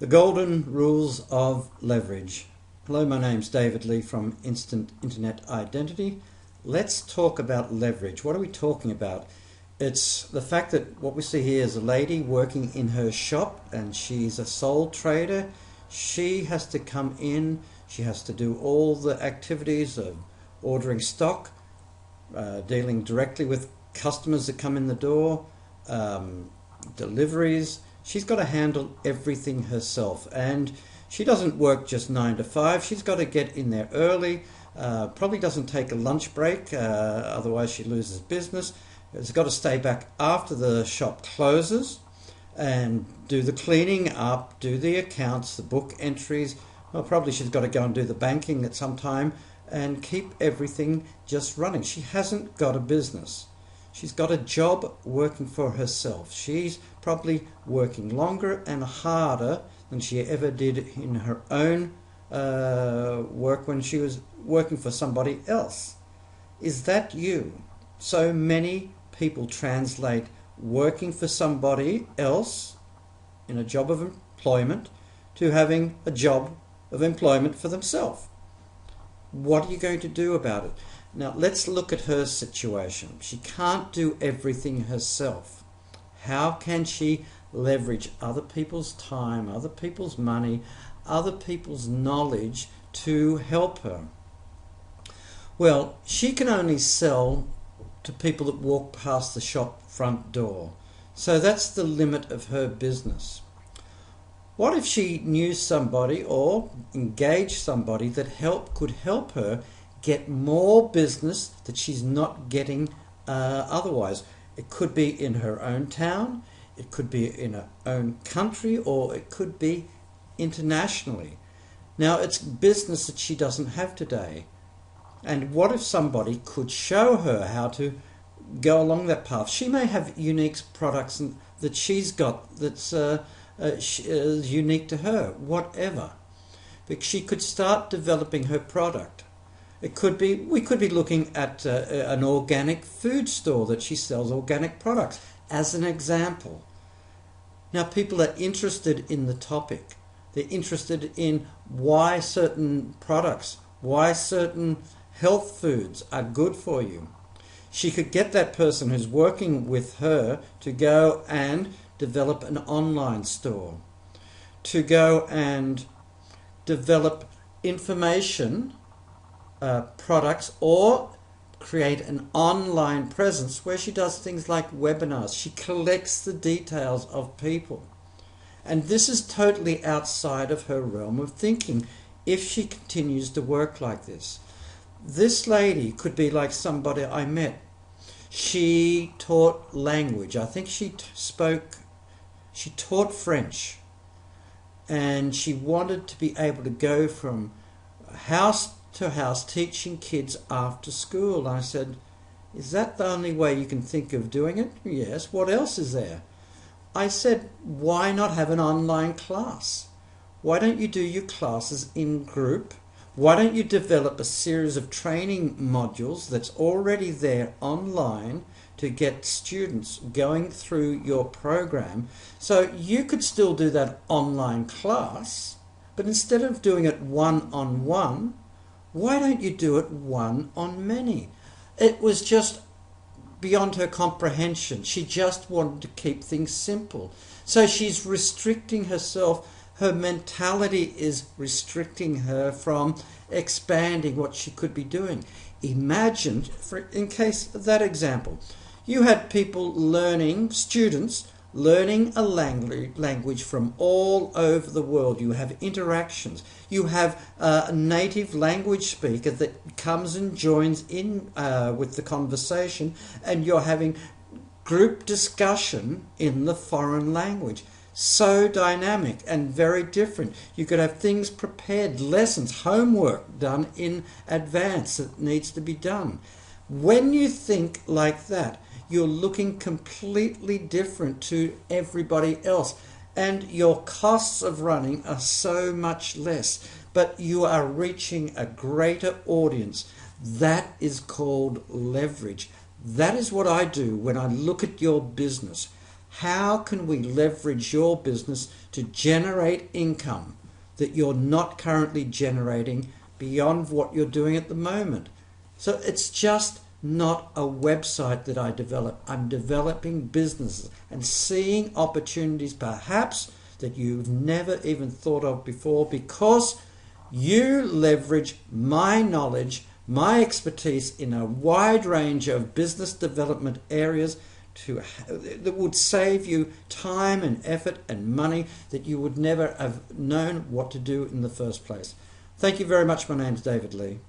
The golden rules of leverage. Hello, my name's David Lee from Instant Internet Identity. Let's talk about leverage. What are we talking about? It's the fact that what we see here is a lady working in her shop and she's a sole trader. She has to come in, she has to do all the activities of ordering stock, dealing directly with customers that come in the door, deliveries. She's got to handle everything herself, and she doesn't work just 9 to 5. She's got to get in there early, probably doesn't take a lunch break, otherwise she loses business. She's got to stay back after the shop closes and do the cleaning up, do the accounts, the book entries. Well, probably she's got to go and do the banking at some time and keep everything just running. She hasn't got a business. She's got a job working for herself. She's probably working longer and harder than she ever did in her own work when she was working for somebody else. Is that you? So many people translate working for somebody else in a job of employment to having a job of employment for themselves. What are you going to do about it? Now, let's look at her situation. She can't do everything herself. How can she leverage other people's time, other people's money, other people's knowledge to help her? Well, she can only sell to people that walk past the shop front door. So that's the limit of her business. What if she knew somebody or engaged somebody that could help her get more business that she's not getting otherwise? It could be in her own town, it could be in her own country, or it could be internationally. Now, it's business that she doesn't have today. And what if somebody could show her how to go along that path? She may have unique products that she's got that's unique to her, whatever. But she could start developing her product. We could be looking at an organic food store that she sells organic products, as an example. Now, people are interested in the topic. They're interested in why certain products, why certain health foods are good for you. She could get that person who's working with her to go and develop an online store, to go and develop information products, or create an online presence where she does things like webinars. She collects the details of people. And this is totally outside of her realm of thinking if she continues to work like this. This lady could be like somebody I met. She taught language. I think she taught French. And she wanted to be able to go from house to house teaching kids after school. And I said, is that the only way you can think of doing it? Yes. What else is there? I said, why not have an online class? Why don't you do your classes in group? Why don't you develop a series of training modules that's already there online to get students going through your program? So you could still do that online class, but instead of doing it one-on-one, why don't you do it one-on-many? It was just beyond her comprehension. She just wanted to keep things simple. So she's restricting herself. Her mentality is restricting her from expanding what she could be doing. Imagine, in case of that example, you had people students learning a language from all over the world. You have interactions. You have a native language speaker that comes and joins in with the conversation, and you're having group discussion in the foreign language. So dynamic and very different. You could have things prepared, lessons, homework done in advance that needs to be done. When you think like that, you're looking completely different to everybody else, and your costs of running are so much less, but you are reaching a greater audience. That is called leverage. That is what I do when I look at your business. How can we leverage your business to generate income that you're not currently generating beyond what you're doing at the moment? So it's just not a website that I develop. I'm developing businesses and seeing opportunities perhaps that you've never even thought of before, because you leverage my knowledge, my expertise in a wide range of business development areas that would save you time and effort and money that you would never have known what to do in the first place. Thank you very much. My name's David Lee.